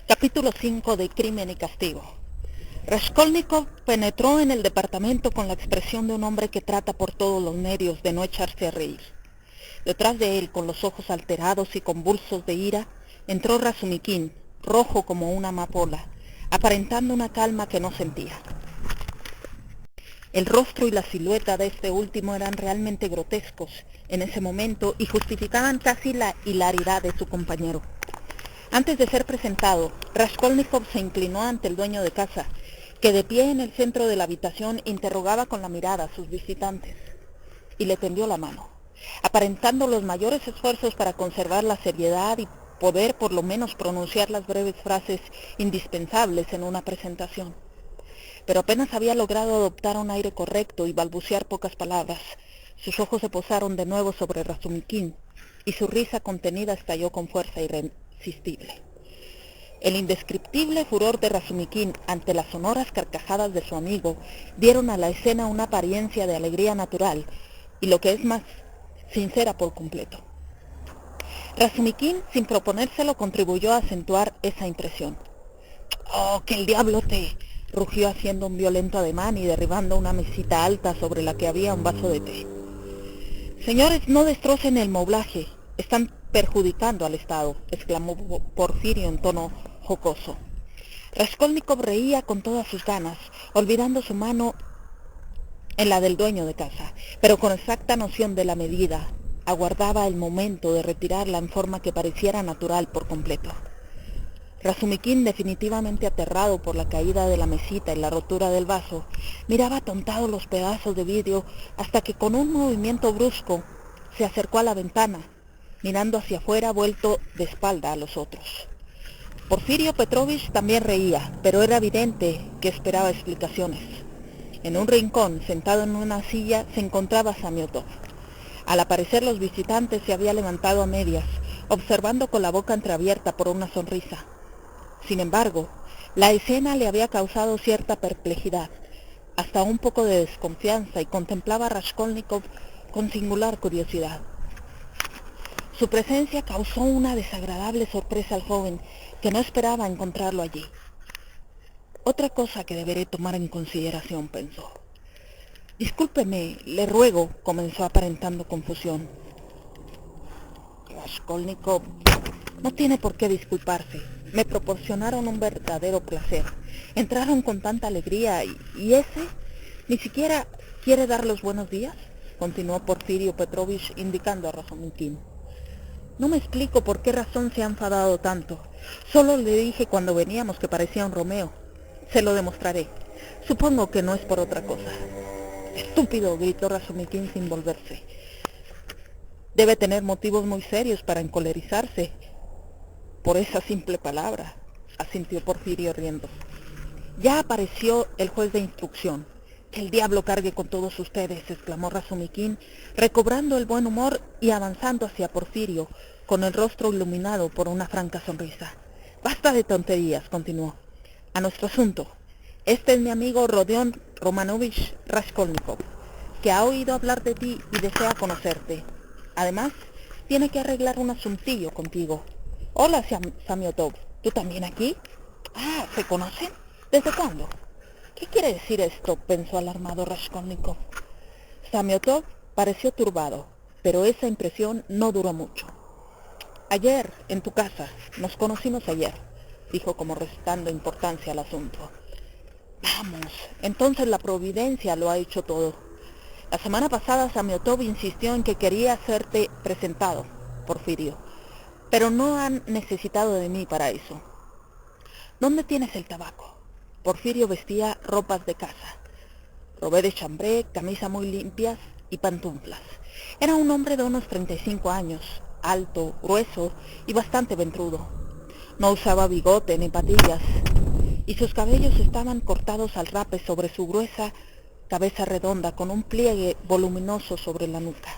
Capítulo 5 de Crimen y Castigo. Raskolnikov penetró en el departamento con la expresión de un hombre que trata por todos los medios de no echarse a reír. Detrás de él, con los ojos alterados y convulsos de ira, entró Razumikin, rojo como una amapola, aparentando una calma que no sentía. El rostro y la silueta de este último eran realmente grotescos en ese momento y justificaban casi la hilaridad de su compañero. Antes de ser presentado, Raskolnikov se inclinó ante el dueño de casa, que de pie en el centro de la habitación interrogaba con la mirada a sus visitantes, y le tendió la mano, aparentando los mayores esfuerzos para conservar la seriedad y poder por lo menos pronunciar las breves frases indispensables en una presentación. Pero apenas había logrado adoptar un aire correcto y balbucear pocas palabras, sus ojos se posaron de nuevo sobre Razumikin, y su risa contenida estalló con fuerza irresistible. El indescriptible furor de Razumikin ante las sonoras carcajadas de su amigo dieron a la escena una apariencia de alegría natural y, lo que es más, sincera por completo. Razumikin, sin proponérselo, contribuyó a acentuar esa impresión. ¡Oh, que el diablo te!, rugió haciendo un violento ademán y derribando una mesita alta sobre la que había un vaso de té. «Señores, no destrocen el moblaje, están perjudicando al Estado», exclamó Porfirio en tono jocoso. Raskolnikov reía con todas sus ganas, olvidando su mano en la del dueño de casa, pero con exacta noción de la medida, aguardaba el momento de retirarla en forma que pareciera natural por completo. Razumikin, definitivamente aterrado por la caída de la mesita y la rotura del vaso, miraba atontado los pedazos de vidrio hasta que con un movimiento brusco se acercó a la ventana, mirando hacia afuera vuelto de espalda a los otros. Porfirio Petrovich también reía, pero era evidente que esperaba explicaciones. En un rincón, sentado en una silla, se encontraba Samiotov. Al aparecer los visitantes se había levantado a medias, observando con la boca entreabierta por una sonrisa. Sin embargo, la escena le había causado cierta perplejidad, hasta un poco de desconfianza, y contemplaba a Raskolnikov con singular curiosidad. Su presencia causó una desagradable sorpresa al joven, que no esperaba encontrarlo allí. «Otra cosa que deberé tomar en consideración», pensó. «Discúlpeme, le ruego», comenzó aparentando confusión. Raskolnikov no tiene por qué disculparse. Me proporcionaron un verdadero placer. Entraron con tanta alegría y ese ni siquiera quiere dar los buenos días», continuó Porfirio Petrovich indicando a Razumikin. «No me explico por qué razón se ha enfadado tanto. Solo le dije cuando veníamos que parecía un Romeo. Se lo demostraré. Supongo que no es por otra cosa». «Estúpido», gritó Razumikin sin volverse. «Debe tener motivos muy serios para encolerizarse por esa simple palabra», asintió Porfirio riendo. «Ya apareció el juez de instrucción. Que el diablo cargue con todos ustedes», exclamó Razumikin, recobrando el buen humor y avanzando hacia Porfirio, con el rostro iluminado por una franca sonrisa. «Basta de tonterías», continuó. «A nuestro asunto. Este es mi amigo Rodion Romanovich Raskolnikov, que ha oído hablar de ti y desea conocerte. Además, tiene que arreglar un asuntillo contigo». «Hola, Samiotov, ¿tú también aquí?» «Ah, ¿se conocen? ¿Desde cuándo?» «¿Qué quiere decir esto?», pensó alarmado Raskolnikov. Samiotov pareció turbado, pero esa impresión no duró mucho. «Ayer, en tu casa, nos conocimos ayer», dijo como restando importancia al asunto. «Vamos, entonces la providencia lo ha hecho todo. La semana pasada Samiotov insistió en que quería hacerte presentado, Porfirio, pero no han necesitado de mí para eso. ¿Dónde tienes el tabaco?» Porfirio vestía ropas de casa, robé de chambré, camisa muy limpias y pantuflas. Era un hombre de unos 35 años, alto, grueso y bastante ventrudo. No usaba bigote ni patillas, y sus cabellos estaban cortados al rape sobre su gruesa cabeza redonda, con un pliegue voluminoso sobre la nuca.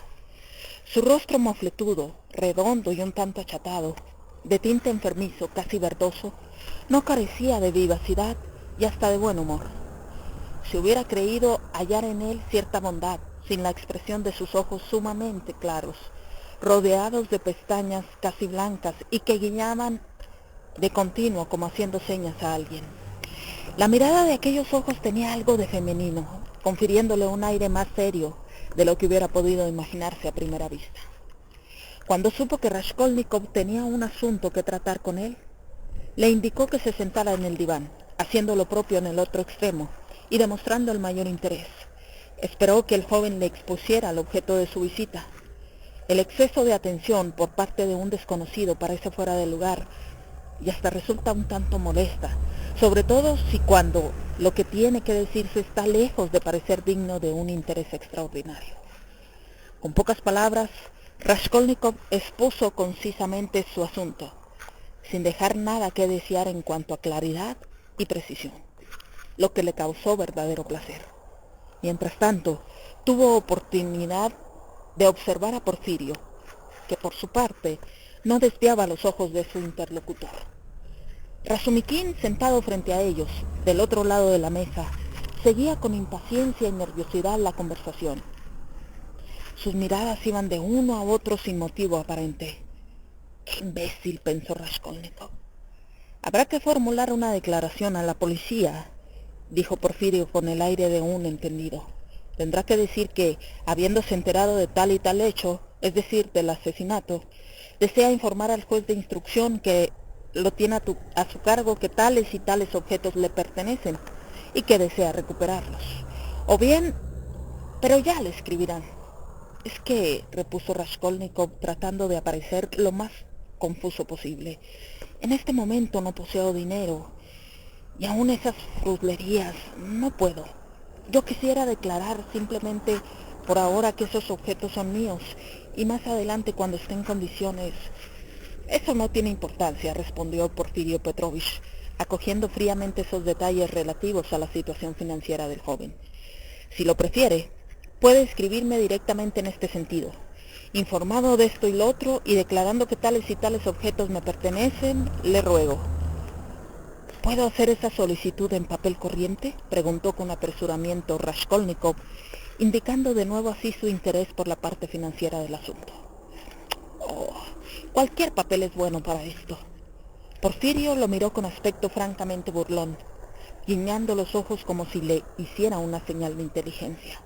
Su rostro mofletudo, redondo y un tanto achatado, de tinte enfermizo, casi verdoso, no carecía de vivacidad y hasta de buen humor. Se hubiera creído hallar en él cierta bondad, sin la expresión de sus ojos sumamente claros, rodeados de pestañas casi blancas y que guiñaban de continuo como haciendo señas a alguien. La mirada de aquellos ojos tenía algo de femenino, confiriéndole un aire más serio de lo que hubiera podido imaginarse a primera vista. Cuando supo que Raskolnikov tenía un asunto que tratar con él, le indicó que se sentara en el diván, haciendo lo propio en el otro extremo y demostrando el mayor interés. Esperó que el joven le expusiera el objeto de su visita. El exceso de atención por parte de un desconocido parece fuera de lugar y hasta resulta un tanto molesta, sobre todo si cuando lo que tiene que decirse está lejos de parecer digno de un interés extraordinario. Con pocas palabras, Raskolnikov expuso concisamente su asunto, sin dejar nada que desear en cuanto a claridad y precisión, lo que le causó verdadero placer. Mientras tanto, tuvo oportunidad de observar a Porfirio, que por su parte no desviaba los ojos de su interlocutor. Razumikin, sentado frente a ellos, del otro lado de la mesa, seguía con impaciencia y nerviosidad la conversación. Sus miradas iban de uno a otro sin motivo aparente. ¡Qué imbécil!, pensó Raskolnikov. Habrá que formular una declaración a la policía, dijo Porfirio con el aire de un entendido. Tendrá que decir que, habiéndose enterado de tal y tal hecho, es decir, del asesinato, desea informar al juez de instrucción que lo tiene a su cargo que tales y tales objetos le pertenecen y que desea recuperarlos. O bien, pero ya le escribirán. Es que, repuso Raskolnikov tratando de aparecer lo más confuso posible, en este momento no poseo dinero y aún esas fruslerías no puedo. Yo quisiera declarar simplemente por ahora que esos objetos son míos y más adelante cuando esté en condiciones. Eso no tiene importancia, respondió Porfirio Petrovich, acogiendo fríamente esos detalles relativos a la situación financiera del joven. Si lo prefiere, puede escribirme directamente en este sentido, informado de esto y lo otro y declarando que tales y tales objetos me pertenecen, le ruego. ¿Puedo hacer esa solicitud en papel corriente?, preguntó con apresuramiento Raskolnikov, indicando de nuevo así su interés por la parte financiera del asunto. Oh, cualquier papel es bueno para esto. Porfirio lo miró con aspecto francamente burlón, guiñando los ojos como si le hiciera una señal de inteligencia.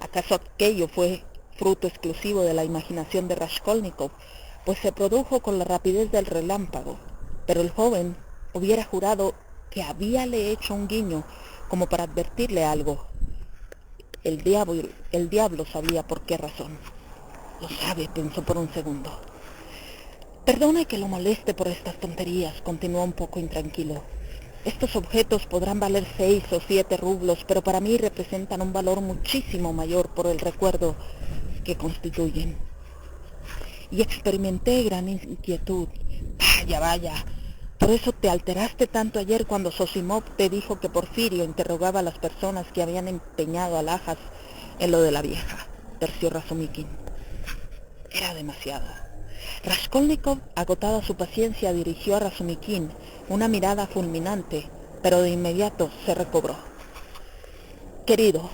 ¿Acaso aquello fue fruto exclusivo de la imaginación de Raskolnikov? Pues se produjo con la rapidez del relámpago, pero el joven hubiera jurado que habíale hecho un guiño como para advertirle algo. El diablo sabía por qué razón. Lo sabe, pensó por un segundo. Perdone que lo moleste por estas tonterías, continuó un poco intranquilo. Estos objetos podrán valer 6 o 7 rublos, pero para mí representan un valor muchísimo mayor por el recuerdo que constituyen. Y experimenté gran inquietud. Vaya, vaya. Por eso te alteraste tanto ayer cuando Zosimov te dijo que Porfirio interrogaba a las personas que habían empeñado alhajas en lo de la vieja, terció Razumikin. Era demasiado. Raskolnikov, agotada su paciencia, dirigió a Razumikin una mirada fulminante, pero de inmediato se recobró. Querido,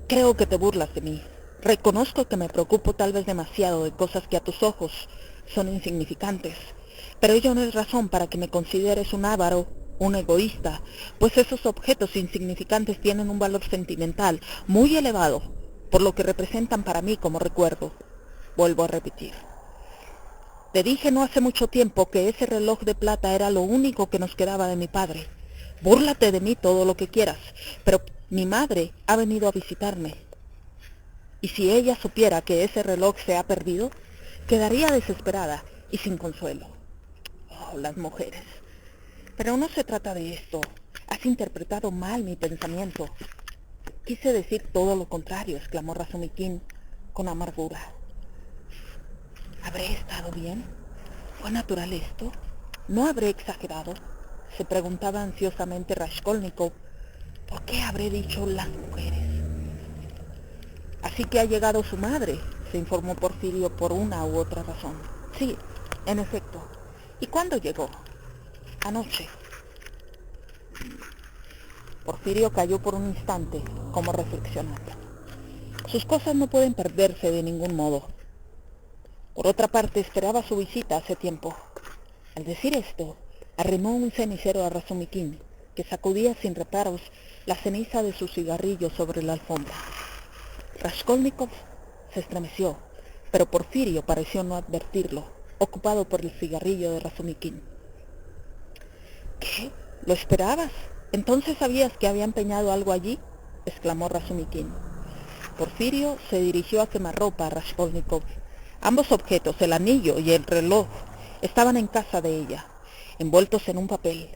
creo que te burlas de mí. Reconozco que me preocupo tal vez demasiado de cosas que a tus ojos son insignificantes, pero ello no es razón para que me consideres un avaro, un egoísta, pues esos objetos insignificantes tienen un valor sentimental muy elevado, por lo que representan para mí como recuerdo. Vuelvo a repetir. Te dije no hace mucho tiempo que ese reloj de plata era lo único que nos quedaba de mi padre. Búrlate de mí todo lo que quieras, pero mi madre ha venido a visitarme. Y si ella supiera que ese reloj se ha perdido, quedaría desesperada y sin consuelo. Oh, las mujeres. Pero no se trata de esto. Has interpretado mal mi pensamiento. Quise decir todo lo contrario, exclamó Razumikin con amargura. ¿Habré estado bien? ¿Fue natural esto? ¿No habré exagerado? Se preguntaba ansiosamente Raskolnikov. ¿Por qué habré dicho las mujeres? Así que ha llegado su madre, se informó Porfirio por una u otra razón. Sí, en efecto. ¿Y cuándo llegó? Anoche. Porfirio calló por un instante, como reflexionando. Sus cosas no pueden perderse de ningún modo. Por otra parte, esperaba su visita hace tiempo. Al decir esto, arrimó un cenicero a Razumikin, que sacudía sin reparos la ceniza de su cigarrillo sobre la alfombra. Raskolnikov se estremeció, pero Porfirio pareció no advertirlo, ocupado por el cigarrillo de Razumikin. ¿Qué? ¿Lo esperabas? ¿Entonces sabías que había empeñado algo allí?, exclamó Razumikin. Porfirio se dirigió a quemarropa a Raskolnikov. Ambos objetos, el anillo y el reloj, estaban en casa de ella, envueltos en un papel,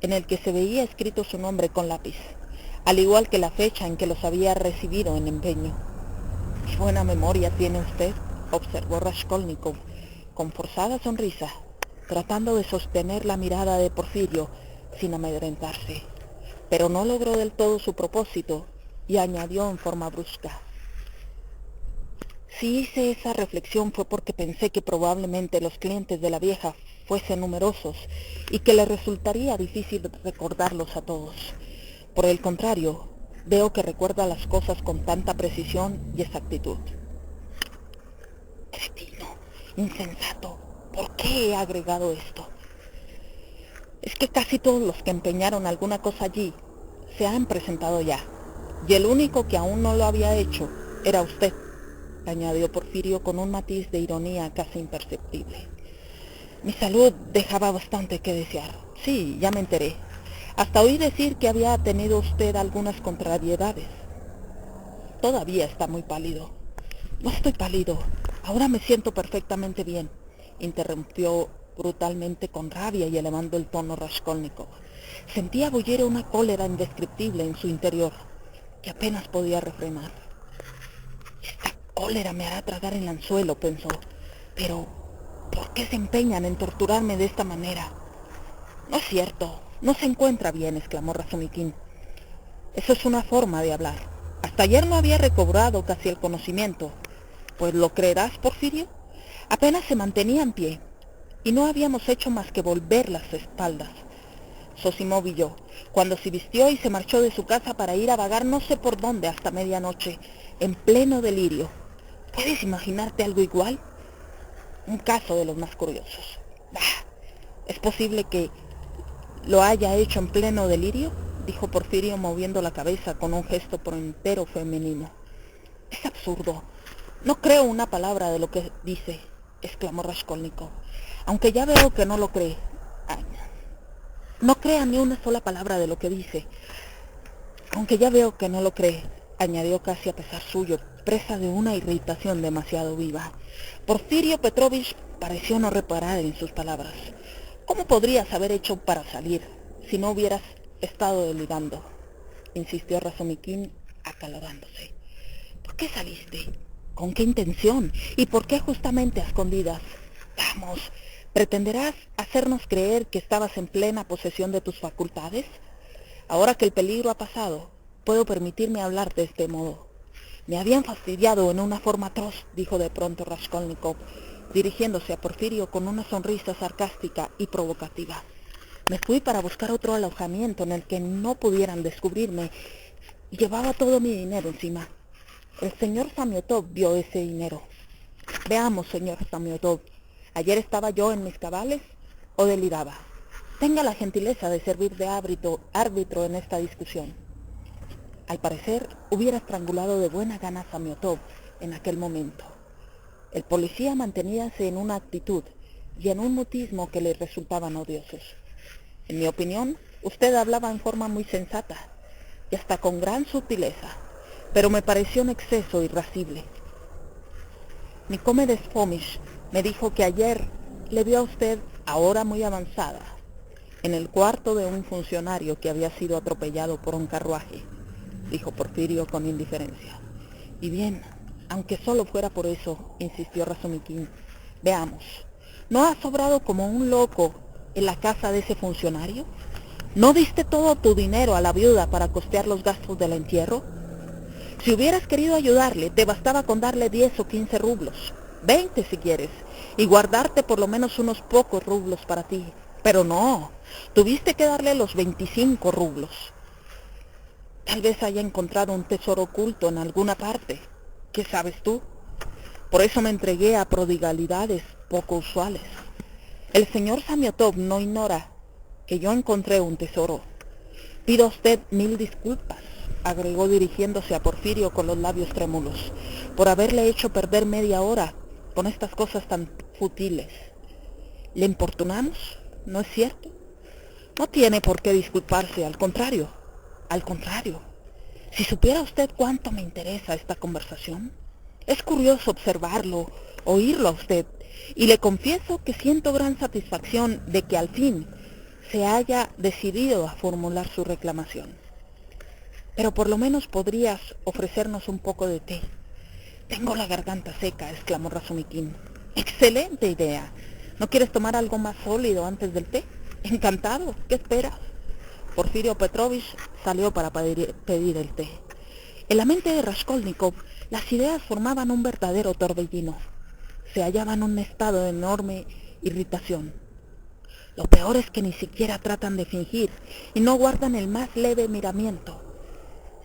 en el que se veía escrito su nombre con lápiz, al igual que la fecha en que los había recibido en empeño. «Qué buena memoria tiene usted», observó Raskolnikov, con forzada sonrisa, tratando de sostener la mirada de Porfirio sin amedrentarse. Pero no logró del todo su propósito y añadió en forma brusca: «Si hice esa reflexión fue porque pensé que probablemente los clientes de la vieja fuesen numerosos y que le resultaría difícil recordarlos a todos. Por el contrario, veo que recuerda las cosas con tanta precisión y exactitud». «Cretino, insensato, ¿por qué he agregado esto? Es que casi todos los que empeñaron alguna cosa allí se han presentado ya, y el único que aún no lo había hecho era usted», añadió Porfirio con un matiz de ironía casi imperceptible. «Mi salud dejaba bastante que desear. Sí, ya me enteré. Hasta oí decir que había tenido usted algunas contrariedades». «Todavía está muy pálido». «No estoy pálido. Ahora me siento perfectamente bien», interrumpió brutalmente con rabia y elevando el tono Raskolnikov. Sentía bullir una cólera indescriptible en su interior, que apenas podía refrenar. «Esta cólera me hará tragar el anzuelo», pensó. «Pero, ¿por qué se empeñan en torturarme de esta manera?» «No es cierto, no se encuentra bien», exclamó Razumikin. «Eso es una forma de hablar. Hasta ayer no había recobrado casi el conocimiento. Pues lo creerás, Porfirio, apenas se mantenía en pie, y no habíamos hecho más que volver las espaldas. Zosimov y yo, cuando se vistió y se marchó de su casa para ir a vagar no sé por dónde hasta medianoche, en pleno delirio. ¿Puedes imaginarte algo igual? Un caso de los más curiosos». «Bah, ¿es posible que lo haya hecho en pleno delirio?», dijo Porfirio moviendo la cabeza con un gesto por entero femenino. «Es absurdo. No creo una palabra de lo que dice», exclamó Raskolnikov, «aunque ya veo que no lo cree». «Ay, no crea ni una sola palabra de lo que dice, aunque ya veo que no lo cree», añadió casi a pesar suyo, presa de una irritación demasiado viva. Porfirio Petrovich pareció no reparar en sus palabras. «¿Cómo podrías haber hecho para salir si no hubieras estado delirando?», insistió Razumikin, acalorándose. «¿Por qué saliste? ¿Con qué intención? ¿Y por qué justamente a escondidas? Vamos, ¿pretenderás hacernos creer que estabas en plena posesión de tus facultades? Ahora que el peligro ha pasado, puedo permitirme hablar de este modo». «Me habían fastidiado en una forma atroz», dijo de pronto Raskolnikov, dirigiéndose a Porfirio con una sonrisa sarcástica y provocativa. «Me fui para buscar otro alojamiento en el que no pudieran descubrirme y llevaba todo mi dinero encima. El señor Samiotov vio ese dinero. Veamos, señor Samiotov, ¿ayer estaba yo en mis cabales o deliraba? Tenga la gentileza de servir de árbitro en esta discusión». Al parecer, hubiera estrangulado de buena gana a Samiotov en aquel momento. El policía manteníase en una actitud y en un mutismo que le resultaban odiosos. «En mi opinión, usted hablaba en forma muy sensata y hasta con gran sutileza, pero me pareció un exceso irascible. Nicomedes Fomish me dijo que ayer le vio a usted, ahora muy avanzada, en el cuarto de un funcionario que había sido atropellado por un carruaje», dijo Porfirio con indiferencia. «Y bien, aunque solo fuera por eso», insistió Razumikin, «veamos, ¿no has obrado como un loco en la casa de ese funcionario? ¿No diste todo tu dinero a la viuda para costear los gastos del entierro? Si hubieras querido ayudarle, te bastaba con darle 10 o 15 rublos, 20 si quieres, y guardarte por lo menos unos pocos rublos para ti. Pero no, tuviste que darle los 25 rublos. Tal vez haya encontrado un tesoro oculto en alguna parte. ¿Qué sabes tú? Por eso me entregué a prodigalidades poco usuales. El señor Samiotov no ignora que yo encontré un tesoro. Pido a usted 1000 disculpas, agregó dirigiéndose a Porfirio con los labios trémulos, por haberle hecho perder media hora con estas cosas tan futiles. ¿Le importunamos? ¿No es cierto? No tiene por qué disculparse, al contrario. Al contrario. Si supiera usted cuánto me interesa esta conversación. Es curioso observarlo, oírlo a usted, y le confieso que siento gran satisfacción de que al fin se haya decidido a formular su reclamación. Pero por lo menos podrías ofrecernos un poco de té. Tengo la garganta seca, exclamó Razumikin. Excelente idea. ¿No quieres tomar algo más sólido antes del té? Encantado. ¿Qué esperas? Porfirio Petrovich salió para pedir el té. En la mente de Raskolnikov, las ideas formaban un verdadero torbellino. Se hallaba en un estado de enorme irritación. Lo peor es que ni siquiera tratan de fingir y no guardan el más leve miramiento.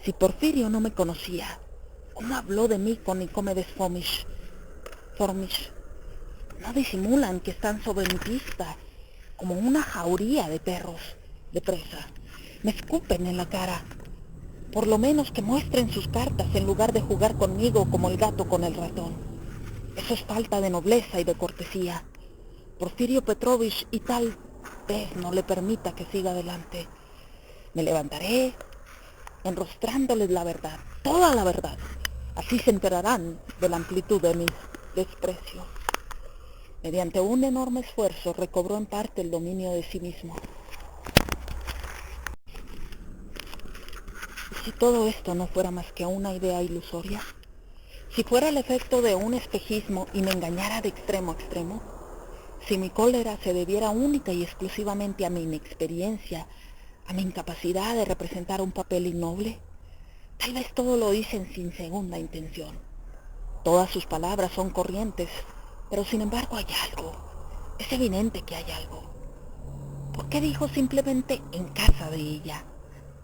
Si Porfirio no me conocía, ¿cómo habló de mí con Nicomedes Fomitch? No disimulan que están sobre mi pista, como una jauría de perros de presa. Me escupen en la cara. Por lo menos que muestren sus cartas en lugar de jugar conmigo como el gato con el ratón. Eso es falta de nobleza y de cortesía. Porfirio Petrovich y tal vez no le permita que siga adelante. Me levantaré, enrostrándoles la verdad, toda la verdad. Así se enterarán de la amplitud de mi desprecio. Mediante un enorme esfuerzo recobró en parte el dominio de sí mismo. ¿Y si todo esto no fuera más que una idea ilusoria? Si fuera el efecto de un espejismo y me engañara de extremo a extremo, si mi cólera se debiera única y exclusivamente a mi inexperiencia, a mi incapacidad de representar un papel innoble, tal vez todo lo dicen sin segunda intención. Todas sus palabras son corrientes, pero sin embargo hay algo. Es evidente que hay algo. ¿Por qué dijo simplemente en casa de ella?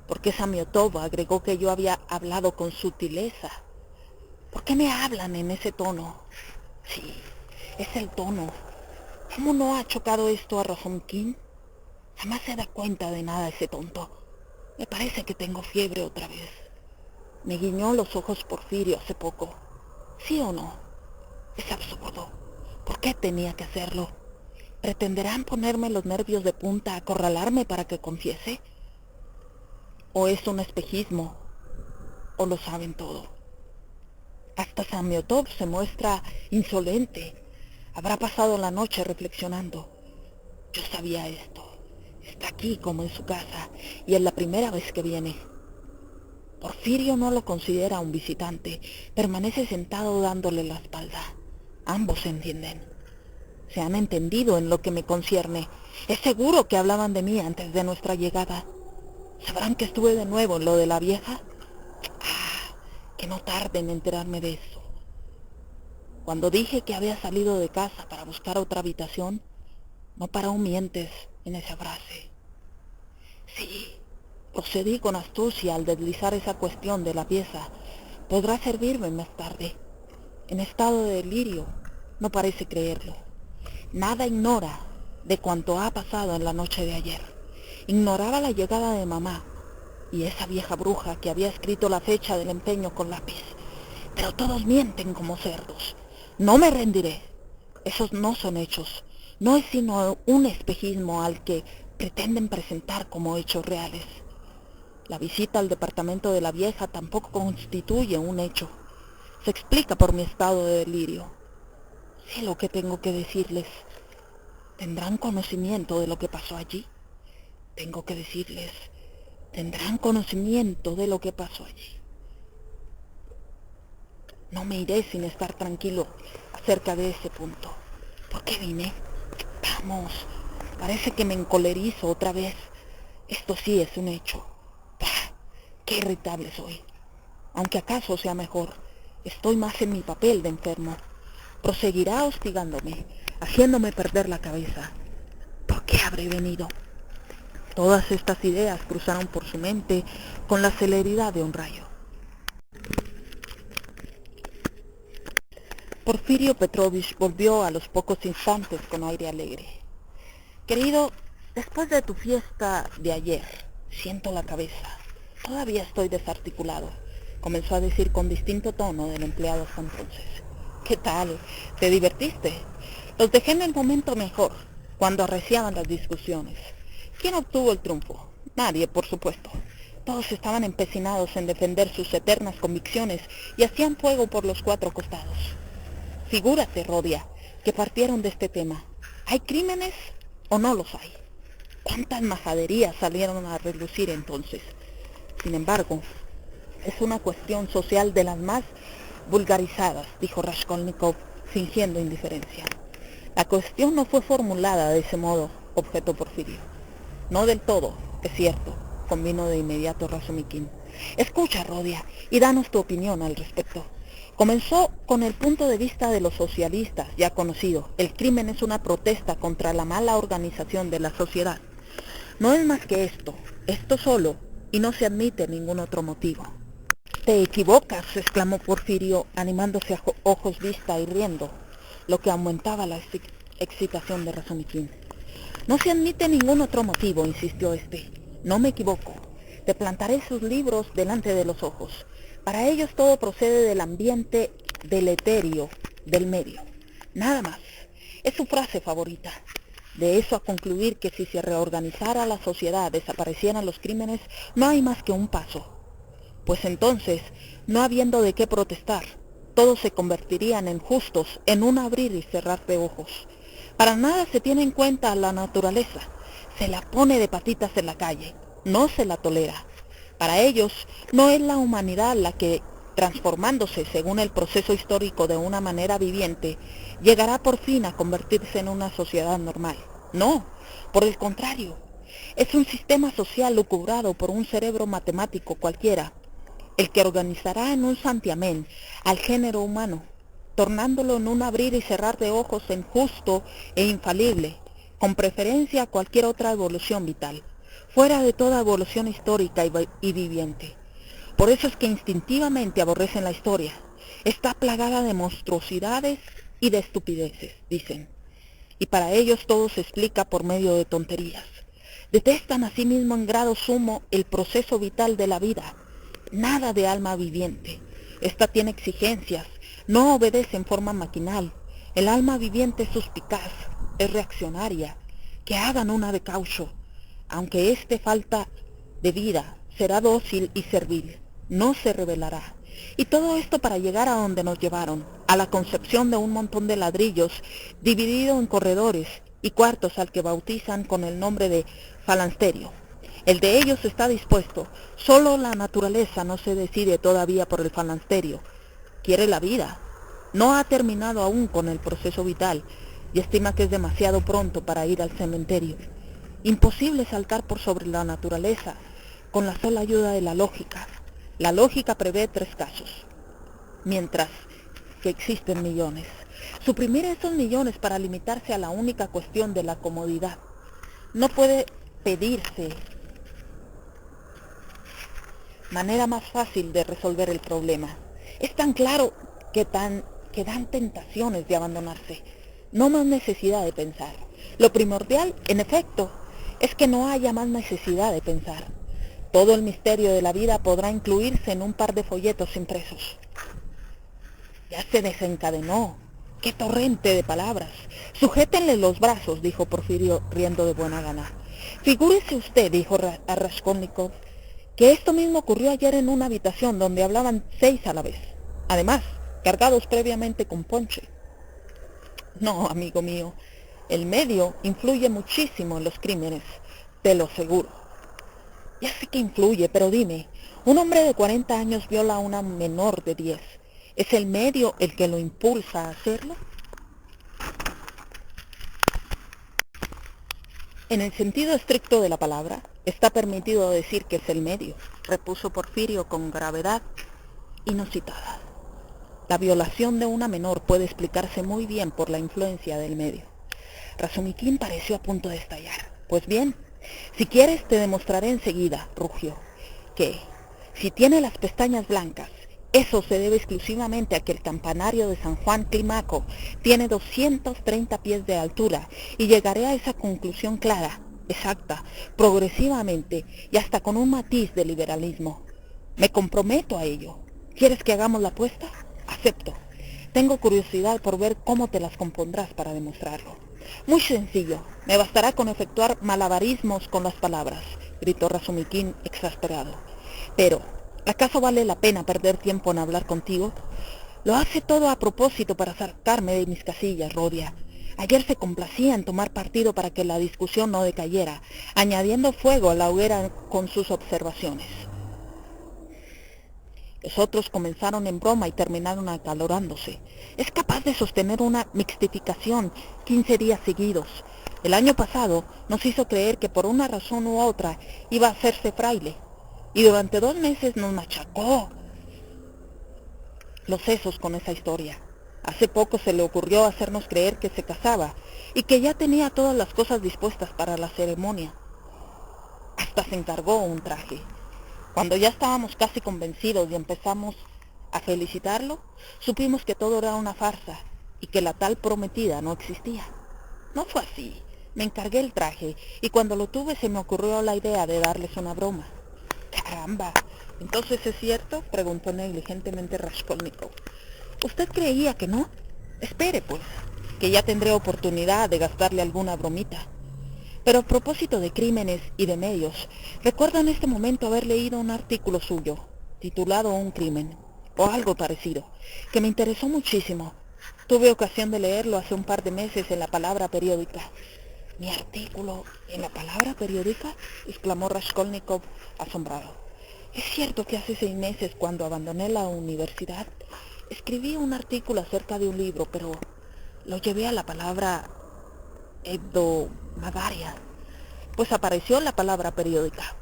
¿Por qué Samiotov agregó que yo había hablado con sutileza? ¿Por qué me hablan en ese tono? Sí, es el tono. ¿Cómo no ha chocado esto a Razumikin? Jamás se da cuenta de nada ese tonto. Me parece que tengo fiebre otra vez. Me guiñó los ojos Porfirio hace poco. ¿Sí o no? Es absurdo. ¿Por qué tenía que hacerlo? ¿Pretenderán ponerme los nervios de punta, acorralarme para que confiese? ¿O es un espejismo? ¿O lo saben todo? Hasta Samiotov se muestra insolente. Habrá pasado la noche reflexionando. Yo sabía esto. Está aquí como en su casa y es la primera vez que viene. Porfirio no lo considera un visitante. Permanece sentado dándole la espalda. Ambos se entienden. Se han entendido en lo que me concierne. Es seguro que hablaban de mí antes de nuestra llegada. ¿Sabrán que estuve de nuevo en lo de la vieja? Ah, que no tarden en enterarme de eso. Cuando dije que había salido de casa para buscar otra habitación, no paró mientes en esa frase. Sí, procedí con astucia al deslizar esa cuestión de la pieza. Podrá servirme más tarde. En estado de delirio, no parece creerlo. Nada ignora de cuanto ha pasado en la noche de ayer. Ignoraba la llegada de mamá y esa vieja bruja que había escrito la fecha del empeño con lápiz. Pero todos mienten como cerdos. No me rendiré. Esos no son hechos. No es sino un espejismo al que pretenden presentar como hechos reales. La visita al departamento de la vieja tampoco constituye un hecho. Se explica por mi estado de delirio. Sé lo que tengo que decirles. ¿Tendrán conocimiento de lo que pasó allí? Tengo que decirles, tendrán conocimiento de lo que pasó allí. No me iré sin estar tranquilo acerca de ese punto. ¿Por qué vine? Vamos, parece que me encolerizo otra vez. Esto sí es un hecho. ¡Pah! ¡Qué irritable soy! Aunque acaso sea mejor, estoy más en mi papel de enfermo. Proseguirá hostigándome, haciéndome perder la cabeza. ¿Por qué habré venido? Todas estas ideas cruzaron por su mente con la celeridad de un rayo. Porfirio Petrovich volvió a los pocos instantes con aire alegre. Querido, después de tu fiesta de ayer, siento la cabeza. Todavía estoy desarticulado, comenzó a decir con distinto tono del empleado hasta entonces. ¿Qué tal? ¿Te divertiste? Los dejé en el momento mejor, cuando arreciaban las discusiones. ¿Quién obtuvo el triunfo? Nadie, por supuesto. Todos estaban empecinados en defender sus eternas convicciones y hacían fuego por los cuatro costados. Figúrate, Rodia, que partieron de este tema. ¿Hay crímenes o no los hay? ¿Cuántas majaderías salieron a relucir entonces? Sin embargo, es una cuestión social de las más vulgarizadas, dijo Raskolnikov, fingiendo indiferencia. La cuestión no fue formulada de ese modo, objetó Porfirio. No del todo, es cierto, convino de inmediato Razumikin. Escucha, Rodia, y danos tu opinión al respecto. Comenzó con el punto de vista de los socialistas, ya conocido. El crimen es una protesta contra la mala organización de la sociedad. No es más que esto solo, y no se admite ningún otro motivo. Te equivocas, exclamó Porfirio, animándose a ojos vista y riendo, lo que aumentaba la excitación de Razumikin. No se admite ningún otro motivo, insistió este. No me equivoco. Te plantaré sus libros delante de los ojos. Para ellos todo procede del ambiente deleterio del medio. Nada más. Es su frase favorita. De eso a concluir que si se reorganizara la sociedad, desaparecieran los crímenes, no hay más que un paso. Pues entonces, no habiendo de qué protestar, todos se convertirían en justos en un abrir y cerrar de ojos. Para nada se tiene en cuenta a la naturaleza. Se la pone de patitas en la calle. No se la tolera. Para ellos, no es la humanidad la que, transformándose según el proceso histórico de una manera viviente, llegará por fin a convertirse en una sociedad normal. No, por el contrario. Es un sistema social lucubrado por un cerebro matemático cualquiera, el que organizará en un santiamén al género humano, tornándolo en un abrir y cerrar de ojos en justo e infalible, con preferencia a cualquier otra evolución vital, fuera de toda evolución histórica y viviente. Por eso es que instintivamente aborrecen la historia. Está plagada de monstruosidades y de estupideces, dicen. Y para ellos todo se explica por medio de tonterías. Detestan asimismo en grado sumo el proceso vital de la vida. Nada de alma viviente. Esta tiene exigencias, no obedece en forma maquinal. El alma viviente es suspicaz, es reaccionaria. Que hagan una de caucho. Aunque éste falta de vida, será dócil y servil. No se rebelará. Y todo esto para llegar a donde nos llevaron, a la concepción de un montón de ladrillos dividido en corredores y cuartos al que bautizan con el nombre de falansterio. El de ellos está dispuesto, solo la naturaleza no se decide todavía por el falansterio. Quiere la vida, no ha terminado aún con el proceso vital y estima que es demasiado pronto para ir al cementerio. Imposible saltar por sobre la naturaleza con la sola ayuda de la lógica. La lógica prevé 3 casos, mientras que existen millones. Suprimir esos millones para limitarse a la única cuestión de la comodidad. No puede pedirse manera más fácil de resolver el problema. Es tan claro que dan tentaciones de abandonarse. No más necesidad de pensar. Lo primordial, en efecto, es que no haya más necesidad de pensar. Todo el misterio de la vida podrá incluirse en un par de folletos impresos. Ya se desencadenó. ¡Qué torrente de palabras! Sujétenle los brazos, dijo Porfirio, riendo de buena gana. Figúrese usted, dijo a Raskolnikov, que esto mismo ocurrió ayer en una habitación donde hablaban 6 a la vez. Además, cargados previamente con ponche. No, amigo mío, el medio influye muchísimo en los crímenes, te lo aseguro. Ya sé que influye, pero dime, un hombre de 40 años viola a una menor de 10. ¿Es el medio el que lo impulsa a hacerlo? En el sentido estricto de la palabra, está permitido decir que es el medio, repuso Porfirio con gravedad inusitada. La violación de una menor puede explicarse muy bien por la influencia del medio. Razumikin pareció a punto de estallar. Pues bien, si quieres te demostraré enseguida, rugió, que si tiene las pestañas blancas Eso se debe exclusivamente a que el campanario de San Juan Climaco tiene 230 pies de altura y llegaré a esa conclusión clara, exacta, progresivamente y hasta con un matiz de liberalismo. Me comprometo a ello. ¿Quieres que hagamos la apuesta? Acepto. Tengo curiosidad por ver cómo te las compondrás para demostrarlo. Muy sencillo. Me bastará con efectuar malabarismos con las palabras, gritó Razumikin exasperado. Pero, ¿acaso vale la pena perder tiempo en hablar contigo? Lo hace todo a propósito para sacarme de mis casillas, Rodia. Ayer se complacía en tomar partido para que la discusión no decayera, añadiendo fuego a la hoguera con sus observaciones. Los otros comenzaron en broma y terminaron acalorándose. Es capaz de sostener una mixtificación 15 días seguidos. El año pasado nos hizo creer que por una razón u otra iba a hacerse fraile. Y durante 2 meses nos machacó los sesos con esa historia. Hace poco se le ocurrió hacernos creer que se casaba y que ya tenía todas las cosas dispuestas para la ceremonia. Hasta se encargó un traje. Cuando ya estábamos casi convencidos y empezamos a felicitarlo, supimos que todo era una farsa y que la tal prometida no existía. No fue así. Me encargué el traje y cuando lo tuve se me ocurrió la idea de darles una broma. ¡Caramba! ¿Entonces es cierto?, preguntó negligentemente Raskolnikov. ¿Usted creía que no? Espere, pues, que ya tendré oportunidad de gastarle alguna bromita. Pero a propósito de crímenes y de medios, recuerdo en este momento haber leído un artículo suyo, titulado Un crimen, o algo parecido, que me interesó muchísimo. Tuve ocasión de leerlo hace un par de meses en la Palabra Periódica. ¿Mi artículo en la Palabra Periódica?, exclamó Raskolnikov asombrado. Es cierto que hace 6 meses, cuando abandoné la universidad, escribí un artículo acerca de un libro, pero lo llevé a la Palabra hebdomadaria, pues apareció la Palabra Periódica.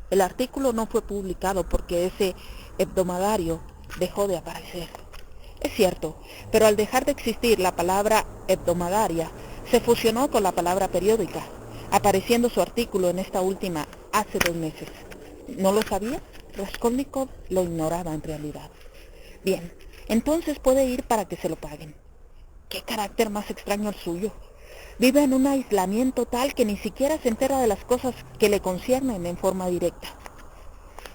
El artículo no fue publicado porque ese hebdomadario dejó de aparecer. Es cierto, pero al dejar de existir la palabra hebdomadaria, se fusionó con la Palabra Periódica, apareciendo su artículo en esta última hace 2 meses. ¿No lo sabía? Raskolnikov lo ignoraba en realidad. Bien, entonces puede ir para que se lo paguen. ¿Qué carácter más extraño el suyo? Vive en un aislamiento tal que ni siquiera se entera de las cosas que le conciernen en forma directa.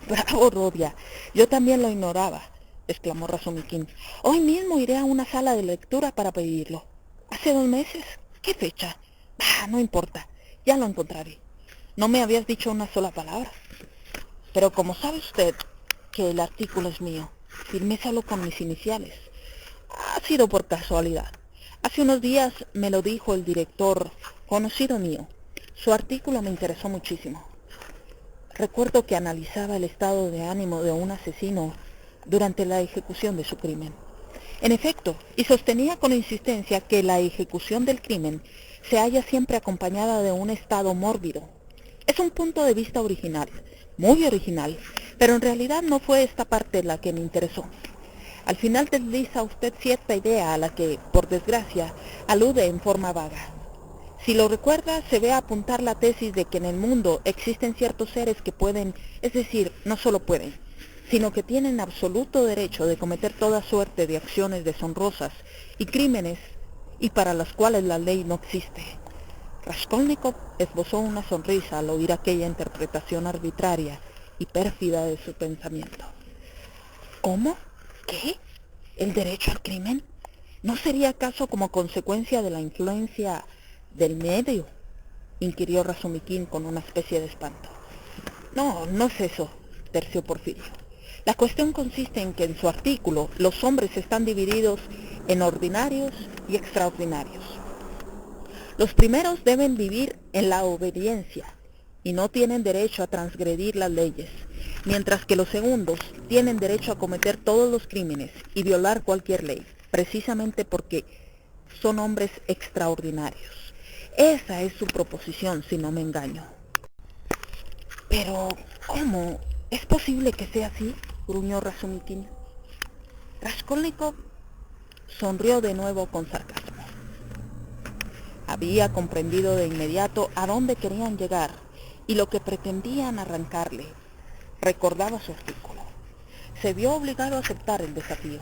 Bravo, Rodia, yo también lo ignoraba, exclamó Razumikin. Hoy mismo iré a una sala de lectura para pedirlo. ¿Hace 2 meses? ¿Qué fecha? No importa, ya lo encontraré. No me habías dicho una sola palabra. Pero como sabe usted que el artículo es mío, firmé solo con mis iniciales. Ha sido por casualidad. Hace unos días me lo dijo el director, conocido mío. Su artículo me interesó muchísimo. Recuerdo que analizaba el estado de ánimo de un asesino durante la ejecución de su crimen. En efecto, y sostenía con insistencia que la ejecución del crimen se halla siempre acompañada de un estado mórbido. Es un punto de vista original, muy original, pero en realidad no fue esta parte la que me interesó. Al final desliza usted cierta idea a la que, por desgracia, alude en forma vaga. Si lo recuerda, se ve apuntar la tesis de que en el mundo existen ciertos seres que pueden, es decir, no solo pueden, sino que tienen absoluto derecho de cometer toda suerte de acciones deshonrosas y crímenes, y para las cuales la ley no existe. Raskolnikov esbozó una sonrisa al oír aquella interpretación arbitraria y pérfida de su pensamiento. ¿Cómo? ¿Qué? ¿El derecho al crimen? ¿No sería acaso como consecuencia de la influencia del medio?, inquirió Razumikin con una especie de espanto. No, no es eso, terció Porfirio. La cuestión consiste en que en su artículo los hombres están divididos en ordinarios y extraordinarios. Los primeros deben vivir en la obediencia y no tienen derecho a transgredir las leyes, mientras que los segundos tienen derecho a cometer todos los crímenes y violar cualquier ley, precisamente porque son hombres extraordinarios. Esa es su proposición, si no me engaño. Pero, ¿cómo? ¿Es posible que sea así?, gruñó Razumikin. Raskolnikov sonrió de nuevo con sarcasmo. Había comprendido de inmediato a dónde querían llegar y lo que pretendían arrancarle. Recordaba su artículo. se vio obligado a aceptar el desafío.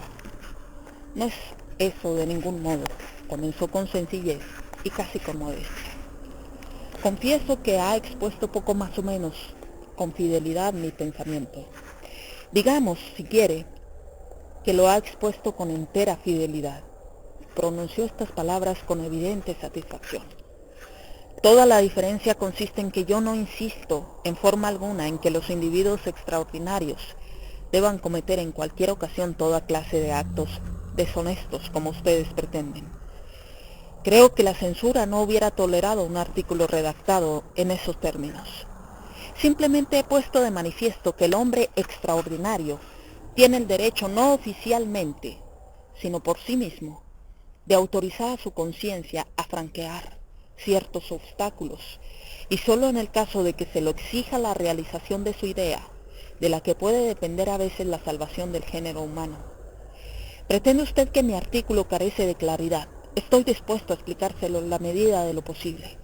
No es eso de ningún modo, comenzó con sencillez y casi con modestia. Confieso que ha expuesto poco más o menos con fidelidad mi pensamiento. Digamos, si quiere, que lo ha expuesto con entera fidelidad. Pronunció estas palabras con evidente satisfacción. Toda la diferencia consiste en que yo no insisto en forma alguna en que los individuos extraordinarios deban cometer en cualquier ocasión toda clase de actos deshonestos como ustedes pretenden. Creo que la censura no hubiera tolerado un artículo redactado en esos términos. Simplemente he puesto de manifiesto que el hombre extraordinario tiene el derecho no oficialmente, sino por sí mismo, de autorizar a su conciencia a franquear ciertos obstáculos, y solo en el caso de que se lo exija la realización de su idea, de la que puede depender a veces la salvación del género humano. ¿Pretende usted que mi artículo carece de claridad? Estoy dispuesto a explicárselo en la medida de lo posible.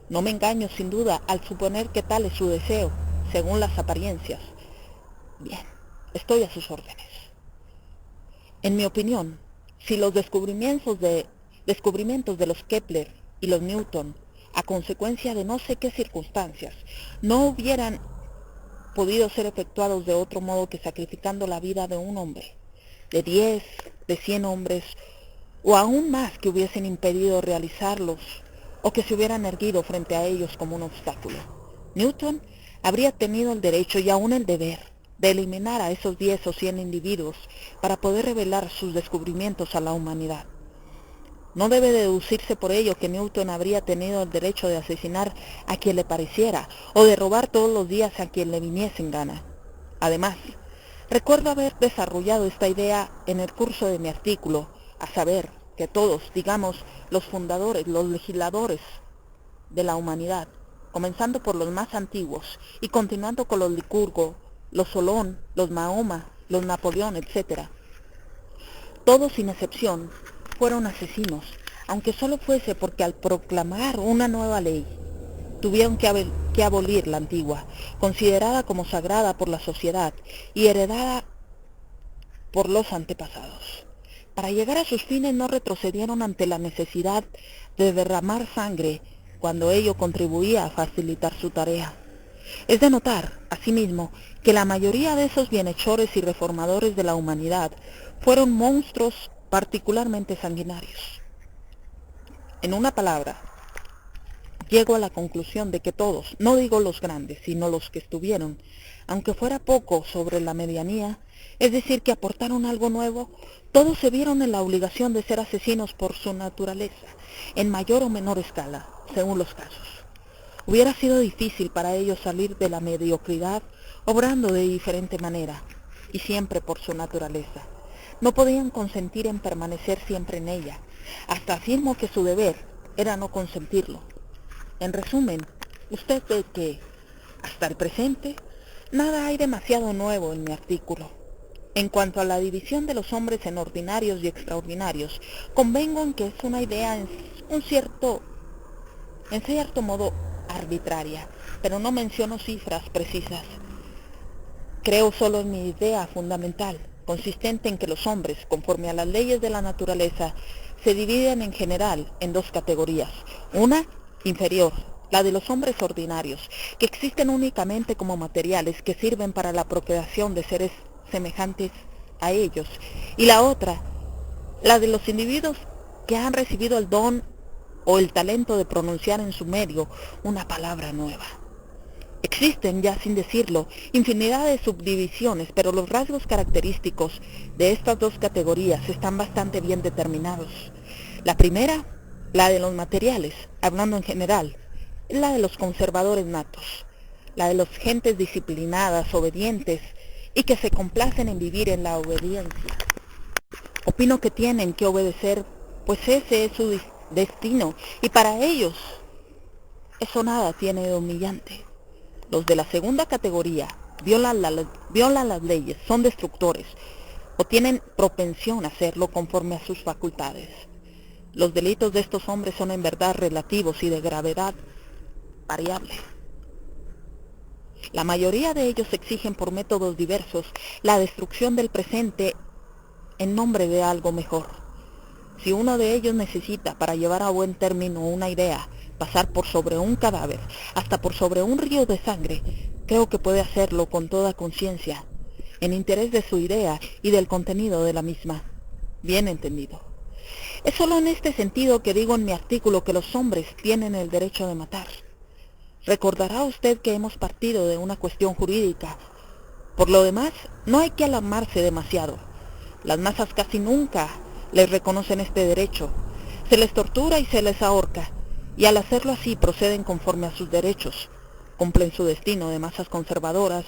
No me engaño sin duda al suponer que tal es su deseo, según las apariencias. Bien, estoy a sus órdenes. En mi opinión, si los descubrimientos de los Kepler y los Newton, a consecuencia de no sé qué circunstancias, no hubieran podido ser efectuados de otro modo que sacrificando la vida de un hombre, de 10, de 100 hombres, o aún más que hubiesen impedido realizarlos, o que se hubieran erguido frente a ellos como un obstáculo, Newton habría tenido el derecho y aún el deber de eliminar a esos 10 o 100 individuos para poder revelar sus descubrimientos a la humanidad. No debe deducirse por ello que Newton habría tenido el derecho de asesinar a quien le pareciera o de robar todos los días a quien le viniese en gana. Además, recuerdo haber desarrollado esta idea en el curso de mi artículo, a saber, que todos, digamos, los fundadores, los legisladores de la humanidad, comenzando por los más antiguos y continuando con los Licurgo, los Solón, los Mahoma, los Napoleón, etc., todos sin excepción fueron asesinos, aunque solo fuese porque al proclamar una nueva ley tuvieron que abolir la antigua, considerada como sagrada por la sociedad y heredada por los antepasados. Para llegar a sus fines no retrocedieron ante la necesidad de derramar sangre cuando ello contribuía a facilitar su tarea. Es de notar, asimismo, que la mayoría de esos bienhechores y reformadores de la humanidad fueron monstruos particularmente sanguinarios. En una palabra, llego a la conclusión de que todos, no digo los grandes, sino los que estuvieron, aunque fuera poco sobre la medianía, es decir, que aportaron algo nuevo, todos se vieron en la obligación de ser asesinos por su naturaleza, en mayor o menor escala, según los casos. Hubiera sido difícil para ellos salir de la mediocridad obrando de diferente manera, y siempre por su naturaleza. No podían consentir en permanecer siempre en ella. Hasta afirmo que su deber era no consentirlo. En resumen, usted ve que, hasta el presente, nada hay demasiado nuevo en mi artículo. En cuanto a la división de los hombres en ordinarios y extraordinarios, convengo en que es una idea en cierto modo arbitraria, pero no menciono cifras precisas. Creo solo en mi idea fundamental, consistente en que los hombres, conforme a las leyes de la naturaleza, se dividen en general en dos categorías. Una, inferior, la de los hombres ordinarios, que existen únicamente como materiales que sirven para la procreación de seres semejantes a ellos, y la otra, la de los individuos que han recibido el don o el talento de pronunciar en su medio una palabra nueva. Existen, ya sin decirlo, infinidad de subdivisiones, pero los rasgos característicos de estas dos categorías están bastante bien determinados. La primera, la de los materiales, hablando en general, es la de los conservadores natos, la de las gentes disciplinadas, obedientes y que se complacen en vivir en la obediencia. Opino que tienen que obedecer, pues ese es su destino, y para ellos eso nada tiene de humillante. Los de la segunda categoría violan las leyes, son destructores, o tienen propensión a hacerlo conforme a sus facultades. Los delitos de estos hombres son en verdad relativos y de gravedad variable. La mayoría de ellos exigen por métodos diversos la destrucción del presente en nombre de algo mejor. Si uno de ellos necesita para llevar a buen término una idea pasar por sobre un cadáver, hasta por sobre un río de sangre, creo que puede hacerlo con toda conciencia, en interés de su idea y del contenido de la misma. Bien entendido. Es solo en este sentido que digo en mi artículo que los hombres tienen el derecho de matar. Recordará usted que hemos partido de una cuestión jurídica. Por lo demás, no hay que alarmarse demasiado. Las masas casi nunca les reconocen este derecho. Se les tortura y se les ahorca, y al hacerlo así proceden conforme a sus derechos. Cumplen su destino de masas conservadoras,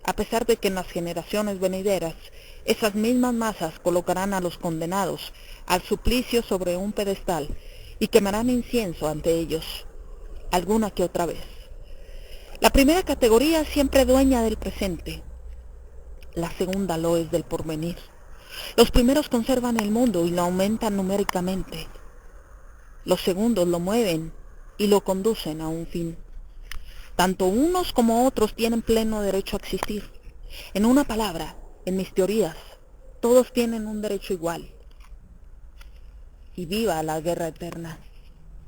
a pesar de que en las generaciones venideras esas mismas masas colocarán a los condenados al suplicio sobre un pedestal y quemarán incienso ante ellos, alguna que otra vez. La primera categoría es siempre dueña del presente, la segunda lo es del porvenir. Los primeros conservan el mundo y lo aumentan numéricamente. Los segundos lo mueven y lo conducen a un fin. Tanto unos como otros tienen pleno derecho a existir. En una palabra, en mis teorías, todos tienen un derecho igual. Y viva la guerra eterna,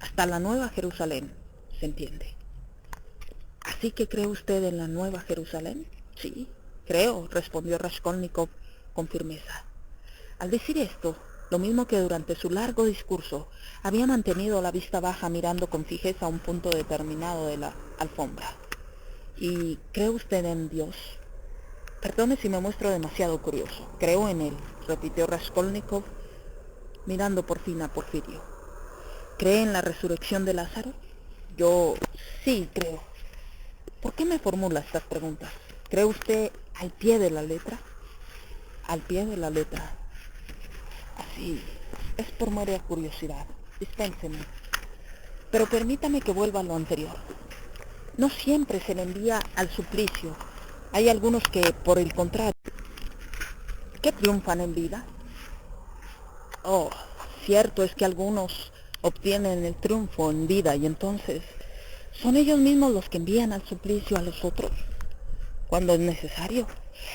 hasta la Nueva Jerusalén, ¿se entiende? ¿Así que cree usted en la Nueva Jerusalén? Sí, creo, respondió Raskolnikov con firmeza. Al decir esto, lo mismo que durante su largo discurso, había mantenido la vista baja mirando con fijeza a un punto determinado de la alfombra. ¿Y cree usted en Dios? Perdone si me muestro demasiado curioso. Creo en él, repitió Raskolnikov, mirando por fin a Porfirio. ¿Cree en la resurrección de Lázaro? Yo sí creo. ¿Por qué me formula estas preguntas? ¿Cree usted al pie de la letra? Al pie de la letra. Así, es por mera curiosidad. Dispénseme. Pero permítame que vuelva a lo anterior. No siempre se le envía al suplicio. Hay algunos que, por el contrario, que triunfan en vida. Oh, cierto es que algunos obtienen el triunfo en vida y entonces son ellos mismos los que envían al suplicio a los otros, cuando es necesario.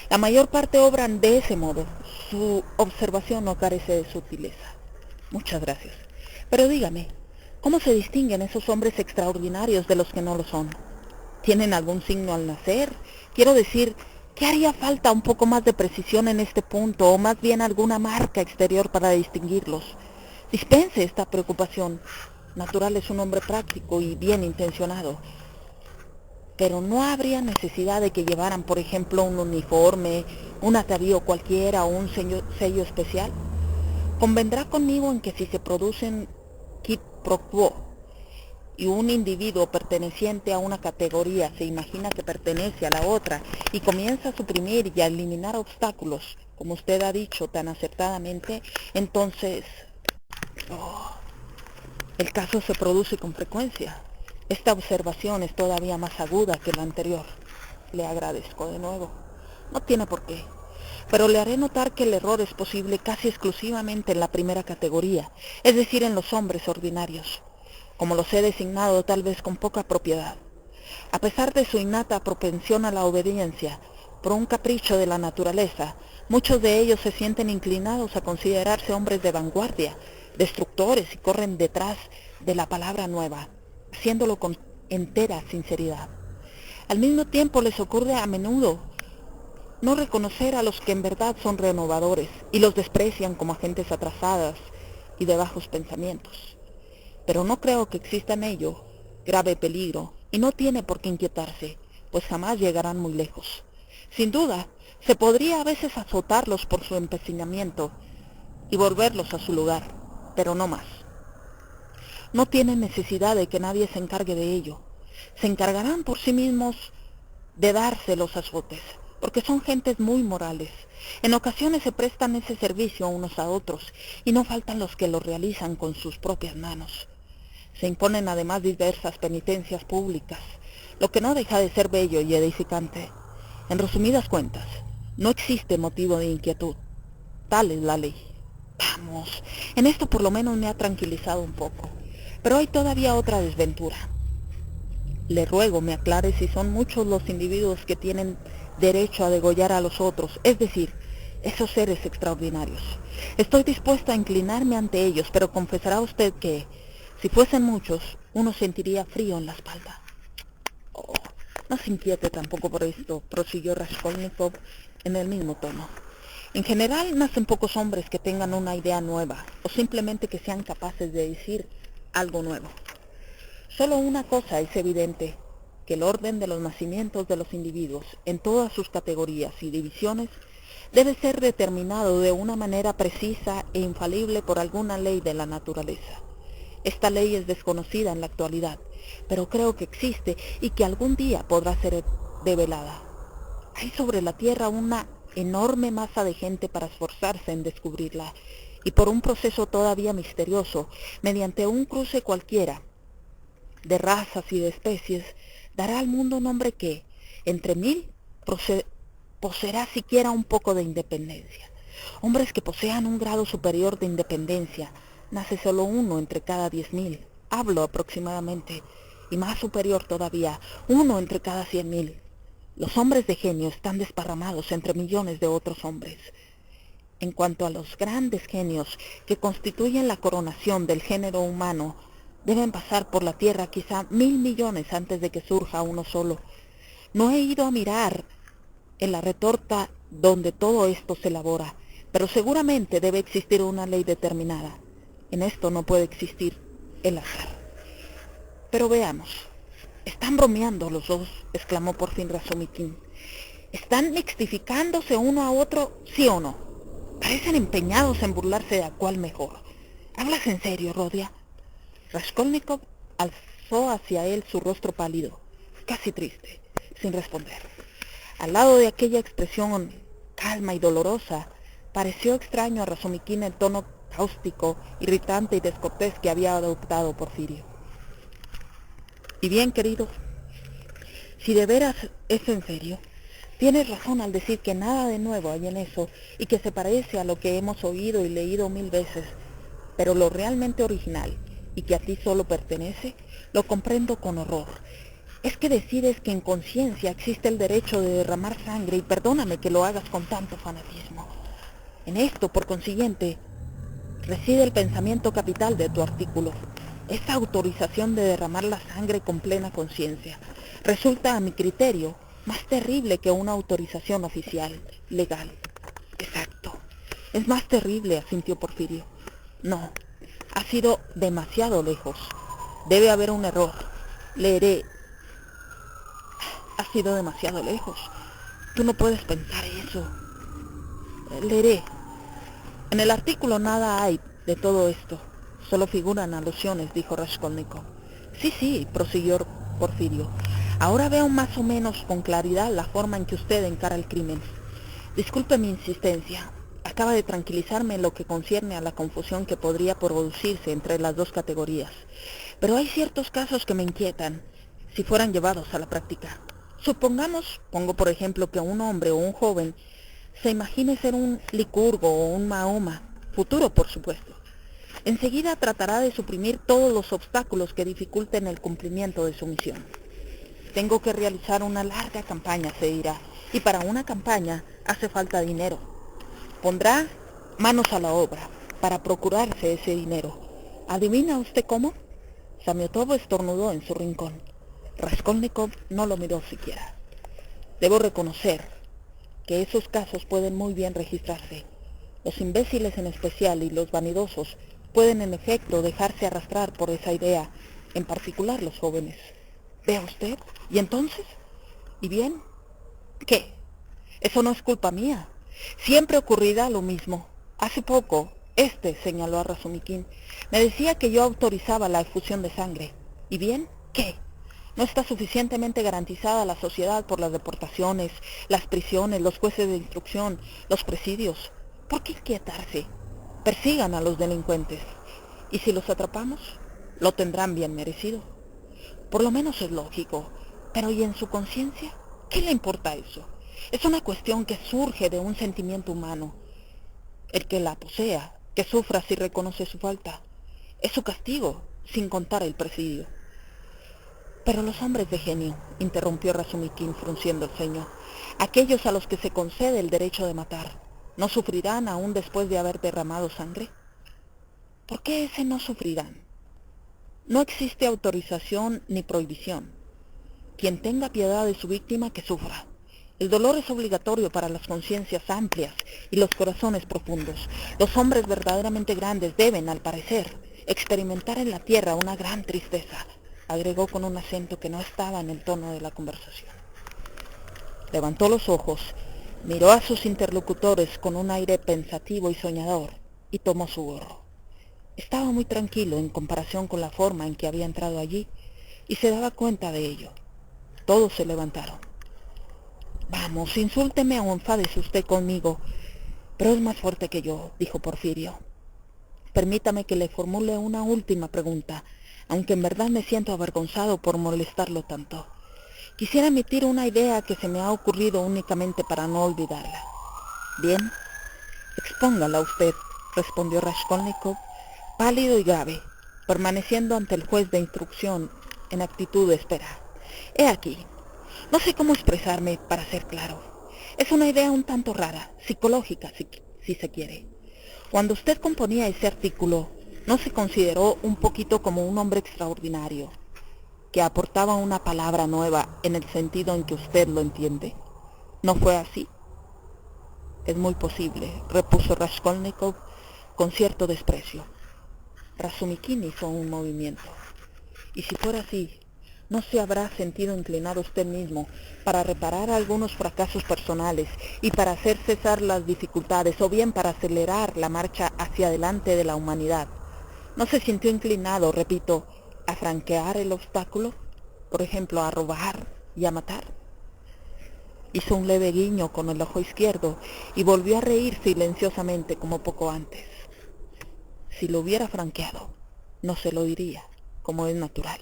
La mayor parte obran de ese modo. Su observación no carece de sutileza. Muchas gracias. Pero dígame, ¿cómo se distinguen esos hombres extraordinarios de los que no lo son? ¿Tienen algún signo al nacer? Quiero decir, ¿qué haría falta un poco más de precisión en este punto, o más bien alguna marca exterior para distinguirlos? Dispense esta preocupación. Natural es un hombre práctico y bien intencionado. Pero no habría necesidad de que llevaran, por ejemplo, un uniforme, un atavío cualquiera o un sello especial. Convendrá conmigo en que si se producen quid pro quo y un individuo perteneciente a una categoría se imagina que pertenece a la otra y comienza a suprimir y a eliminar obstáculos, como usted ha dicho tan acertadamente, entonces el caso se produce con frecuencia. Esta observación es todavía más aguda que la anterior. Le agradezco de nuevo. No tiene por qué. Pero le haré notar que el error es posible casi exclusivamente en la primera categoría, es decir, en los hombres ordinarios, como los he designado tal vez con poca propiedad. A pesar de su innata propensión a la obediencia, por un capricho de la naturaleza, muchos de ellos se sienten inclinados a considerarse hombres de vanguardia, destructores, y corren detrás de la palabra nueva, haciéndolo con entera sinceridad. Al mismo tiempo les ocurre a menudo no reconocer a los que en verdad son renovadores y los desprecian como gentes atrasadas y de bajos pensamientos. Pero no creo que exista en ello grave peligro y no tiene por qué inquietarse, pues jamás llegarán muy lejos. Sin duda, se podría a veces azotarlos por su empecinamiento y volverlos a su lugar, pero no más. No tienen necesidad de que nadie se encargue de ello. Se encargarán por sí mismos de darse los azotes, porque son gentes muy morales. En ocasiones se prestan ese servicio unos a otros, y no faltan los que lo realizan con sus propias manos. Se imponen además diversas penitencias públicas, lo que no deja de ser bello y edificante. En resumidas cuentas, no existe motivo de inquietud. Tal es la ley. Vamos, en esto por lo menos me ha tranquilizado un poco. Pero hay todavía otra desventura. Le ruego me aclare si son muchos los individuos que tienen derecho a degollar a los otros, es decir, esos seres extraordinarios. Estoy dispuesta a inclinarme ante ellos, pero confesará usted que, si fuesen muchos, uno sentiría frío en la espalda. Oh, no se inquiete tampoco por esto, prosiguió Raskolnikov en el mismo tono. En general, nacen pocos hombres que tengan una idea nueva, o simplemente que sean capaces de decir algo nuevo. Solo una cosa es evidente, que el orden de los nacimientos de los individuos, en todas sus categorías y divisiones, debe ser determinado de una manera precisa e infalible por alguna ley de la naturaleza. Esta ley es desconocida en la actualidad, pero creo que existe y que algún día podrá ser develada. Hay sobre la Tierra una enorme masa de gente para esforzarse en descubrirla, y por un proceso todavía misterioso, mediante un cruce cualquiera de razas y de especies, dará al mundo un hombre que, entre mil, poseerá siquiera un poco de independencia. Hombres que posean un grado superior de independencia, nace solo uno entre cada 10.000, hablo aproximadamente, y más superior todavía, uno entre cada 100.000. Los hombres de genio están desparramados entre millones de otros hombres. En cuanto a los grandes genios que constituyen la coronación del género humano, deben pasar por la tierra quizá 1.000 millones antes de que surja uno solo. No he ido a mirar en la retorta donde todo esto se elabora, pero seguramente debe existir una ley determinada. En esto no puede existir el azar. Pero veamos. «Están bromeando los dos», exclamó por fin Razumikin. «¿Están mixtificándose uno a otro, sí o no? Parecen empeñados en burlarse de a cuál mejor. ¿Hablas en serio, Rodia?» Raskolnikov alzó hacia él su rostro pálido, casi triste, sin responder. Al lado de aquella expresión calma y dolorosa, pareció extraño a Razumikin el tono cáustico, irritante y descortés que había adoptado Porfirio. «Y bien, querido, si de veras es en serio, tienes razón al decir que nada de nuevo hay en eso y que se parece a lo que hemos oído y leído 1000 veces, pero lo realmente original y que a ti solo pertenece, lo comprendo con horror. Es que decides que en conciencia existe el derecho de derramar sangre, y perdóname que lo hagas con tanto fanatismo. En esto, por consiguiente, reside el pensamiento capital de tu artículo. Esta autorización de derramar la sangre con plena conciencia resulta, a mi criterio, más terrible que una autorización oficial, legal. Exacto. Es más terrible, asintió Porfirio. No, ha sido demasiado lejos. Debe haber un error. Leeré. Ha sido demasiado lejos. Tú no puedes pensar eso. Leeré. En el artículo nada hay de todo esto. Solo figuran alusiones, dijo Raskolnikov. Sí, prosiguió Porfirio. Ahora veo más o menos con claridad la forma en que usted encara el crimen. Disculpe mi insistencia. Acaba de tranquilizarme en lo que concierne a la confusión que podría producirse entre las dos categorías. Pero hay ciertos casos que me inquietan, si fueran llevados a la práctica. Supongamos, pongo por ejemplo, que un hombre o un joven se imagine ser un Licurgo o un Mahoma, futuro por supuesto. Enseguida tratará de suprimir todos los obstáculos que dificulten el cumplimiento de su misión. Tengo que realizar una larga campaña, se dirá, y para una campaña hace falta dinero. Pondrá manos a la obra para procurarse ese dinero. ¿Adivina usted cómo? Samiotov estornudó en su rincón. Raskolnikov no lo miró siquiera. Debo reconocer que esos casos pueden muy bien registrarse. Los imbéciles en especial y los vanidosos pueden en efecto dejarse arrastrar por esa idea, en particular los jóvenes. ¿Vea usted? ¿Y entonces? ¿Y bien? ¿Qué? Eso no es culpa mía. Siempre ocurrirá lo mismo. Hace poco, señaló a Razumikin, me decía que yo autorizaba la efusión de sangre. ¿Y bien? ¿Qué? ¿No está suficientemente garantizada la sociedad por las deportaciones, las prisiones, los jueces de instrucción, los presidios? ¿Por qué inquietarse? Persigan a los delincuentes. Y si los atrapamos, lo tendrán bien merecido. Por lo menos es lógico. Pero ¿y en su conciencia? ¿Qué le importa eso? Es una cuestión que surge de un sentimiento humano. El que la posea, que sufra si reconoce su falta, es su castigo, sin contar el presidio. Pero los hombres de genio, interrumpió Razumikin frunciendo el ceño, aquellos a los que se concede el derecho de matar, ¿no sufrirán aún después de haber derramado sangre? ¿Por qué ese no sufrirán? No existe autorización ni prohibición. Quien tenga piedad de su víctima, que sufra. El dolor es obligatorio para las conciencias amplias y los corazones profundos. Los hombres verdaderamente grandes deben, al parecer, experimentar en la tierra una gran tristeza, agregó con un acento que no estaba en el tono de la conversación. Levantó los ojos, miró a sus interlocutores con un aire pensativo y soñador, y tomó su gorro. Estaba muy tranquilo en comparación con la forma en que había entrado allí, y se daba cuenta de ello. Todos se levantaron. Vamos, insúlteme o enfádese usted conmigo, pero es más fuerte que yo, dijo Porfirio. Permítame que le formule una última pregunta, aunque en verdad me siento avergonzado por molestarlo tanto. Quisiera emitir una idea que se me ha ocurrido únicamente para no olvidarla. Bien, expóngala usted, respondió Raskolnikov, pálido y grave, permaneciendo ante el juez de instrucción en actitud de espera. He aquí. No sé cómo expresarme para ser claro. Es una idea un tanto rara, psicológica si se quiere. Cuando usted componía ese artículo, ¿no se consideró un poquito como un hombre extraordinario, que aportaba una palabra nueva en el sentido en que usted lo entiende? ¿No fue así? Es muy posible, repuso Raskolnikov con cierto desprecio. Razumikin hizo un movimiento. Y si fuera así, ¿no se habrá sentido inclinado usted mismo para reparar algunos fracasos personales y para hacer cesar las dificultades o bien para acelerar la marcha hacia adelante de la humanidad? ¿No se sintió inclinado, repito, a franquear el obstáculo? Por ejemplo, a robar y a matar. Hizo un leve guiño con el ojo izquierdo y volvió a reír silenciosamente como poco antes. Si lo hubiera franqueado, no se lo diría, como es natural,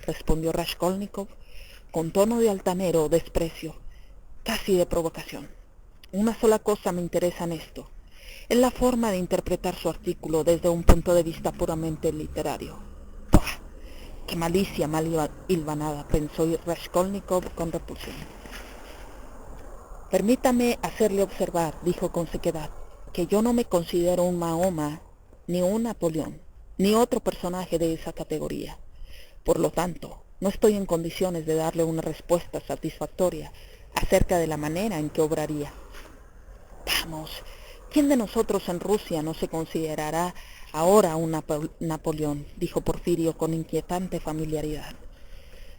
respondió Raskolnikov con tono de altanero desprecio, casi de provocación. Una sola cosa me interesa en esto. Es la forma de interpretar su artículo desde un punto de vista puramente literario. ¡Pah! ¡Qué malicia mal hilvanada!, pensó Raskolnikov con repulsión. Permítame hacerle observar, dijo con sequedad, que yo no me considero un Mahoma, ni un Napoleón, ni otro personaje de esa categoría. Por lo tanto, no estoy en condiciones de darle una respuesta satisfactoria acerca de la manera en que obraría. Vamos, ¿quién de nosotros en Rusia no se considerará ahora un Napoleón?, dijo Porfirio con inquietante familiaridad.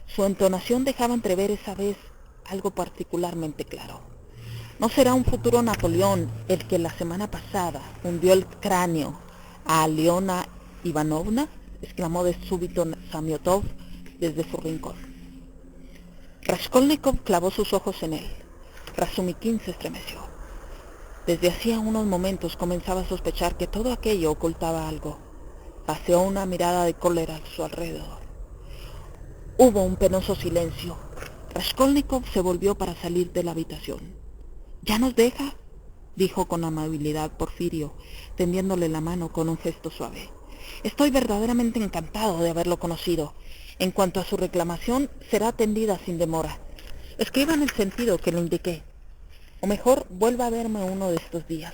Su entonación dejaba entrever esa vez algo particularmente claro. ¿No será un futuro Napoleón el que la semana pasada hundió el cráneo a Aliona Ivanovna?, exclamó de súbito Samiotov desde su rincón. Raskolnikov clavó sus ojos en él. Razumikin se estremeció. Desde hacía unos momentos comenzaba a sospechar que todo aquello ocultaba algo. Paseó una mirada de cólera a su alrededor. Hubo un penoso silencio. Raskolnikov se volvió para salir de la habitación. ¿Ya nos deja?, dijo con amabilidad Porfirio, tendiéndole la mano con un gesto suave. Estoy verdaderamente encantado de haberlo conocido. En cuanto a su reclamación, será atendida sin demora. Escriba en el sentido que le indiqué. O mejor, vuelva a verme uno de estos días.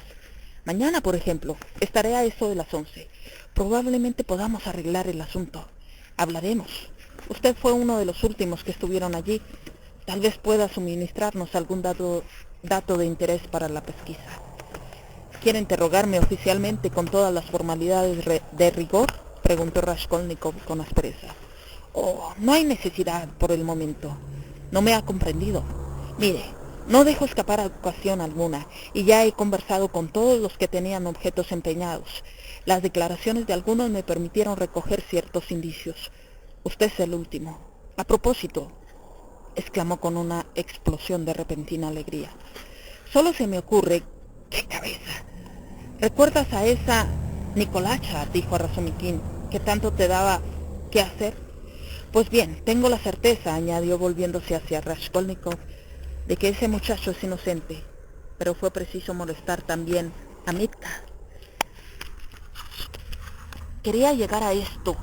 Mañana, por ejemplo, estaré a eso de las 11. Probablemente podamos arreglar el asunto. Hablaremos. Usted fue uno de los últimos que estuvieron allí. Tal vez pueda suministrarnos algún dato de interés para la pesquisa. ¿Quiere interrogarme oficialmente con todas las formalidades de rigor?, preguntó Raskolnikov con aspereza. Oh, no hay necesidad por el momento. No me ha comprendido. Mire, no dejo escapar ocasión alguna, y ya he conversado con todos los que tenían objetos empeñados. Las declaraciones de algunos me permitieron recoger ciertos indicios. Usted es el último. A propósito, exclamó con una explosión de repentina alegría, solo se me ocurre... ¡Qué cabeza! ¿Recuerdas a esa Nicolacha?, dijo a Razumikin, que tanto te daba que hacer. Pues bien, tengo la certeza, añadió volviéndose hacia Raskolnikov, de que ese muchacho es inocente, pero fue preciso molestar también a Mitka. Quería llegar a esto.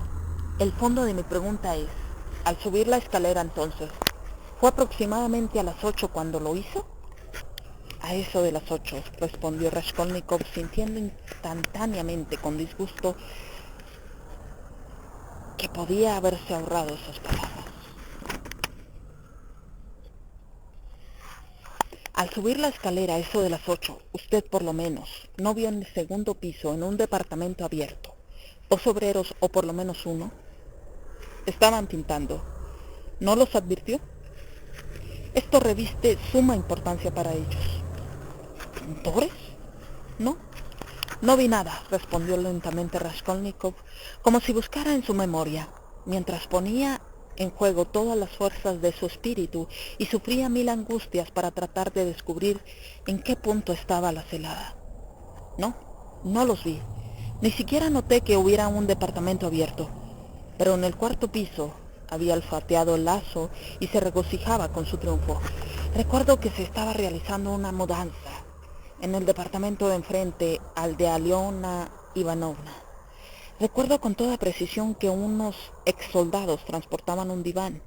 El fondo de mi pregunta es, Al subir la escalera entonces, ¿fue aproximadamente a las 8 cuando lo hizo? A eso de las 8, respondió Raskolnikov, sintiendo instantáneamente con disgusto que podía haberse ahorrado esas palabras. Al subir la escalera a eso de las 8, usted por lo menos no vio en el segundo piso, en un departamento abierto, dos obreros o por lo menos uno. Estaban pintando. ¿No los advirtió? Esto reviste suma importancia para ellos. ¿Pintores? No. No vi nada, respondió lentamente Raskolnikov, como si buscara en su memoria, mientras ponía en juego todas las fuerzas de su espíritu y sufría mil angustias para tratar de descubrir en qué punto estaba la celada. No, no los vi. Ni siquiera noté que hubiera un departamento abierto, pero en el cuarto piso había olfateado el lazo y se regocijaba con su triunfo. Recuerdo que se estaba realizando una mudanza en el departamento de enfrente al de Aliona Ivanovna. Recuerdo con toda precisión que unos exsoldados transportaban un diván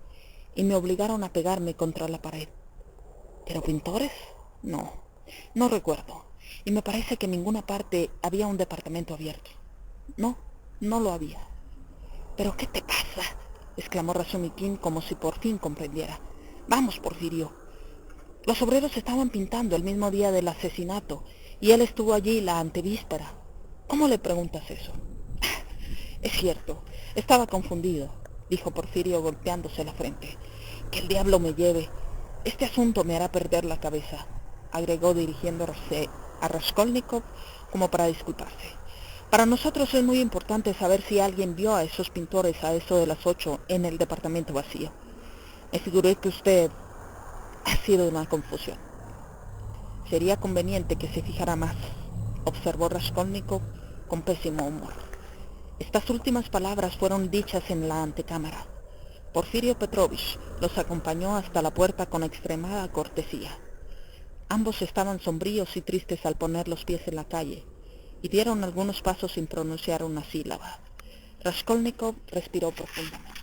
y me obligaron a pegarme contra la pared. ¿Pero pintores? No, no recuerdo. Y me parece que en ninguna parte había un departamento abierto. No, no lo había. ¿Pero qué te pasa?, exclamó Razumikin como si por fin comprendiera. Vamos, Porfirio. Los obreros estaban pintando el mismo día del asesinato y él estuvo allí la antevíspera. ¿Cómo le preguntas eso? Es cierto, estaba confundido, dijo Porfirio golpeándose la frente. Que el diablo me lleve. Este asunto me hará perder la cabeza, agregó dirigiéndose a Raskolnikov como para disculparse. Para nosotros es muy importante saber si alguien vio a esos pintores a eso de las 8 en el departamento vacío. Me figuré que usted ha sido una confusión. Sería conveniente que se fijara más, observó Raskolnikov con pésimo humor. Estas últimas palabras fueron dichas en la antecámara. Porfirio Petrovich los acompañó hasta la puerta con extremada cortesía. Ambos estaban sombríos y tristes al poner los pies en la calle, y dieron algunos pasos sin pronunciar una sílaba. Raskolnikov respiró profundamente.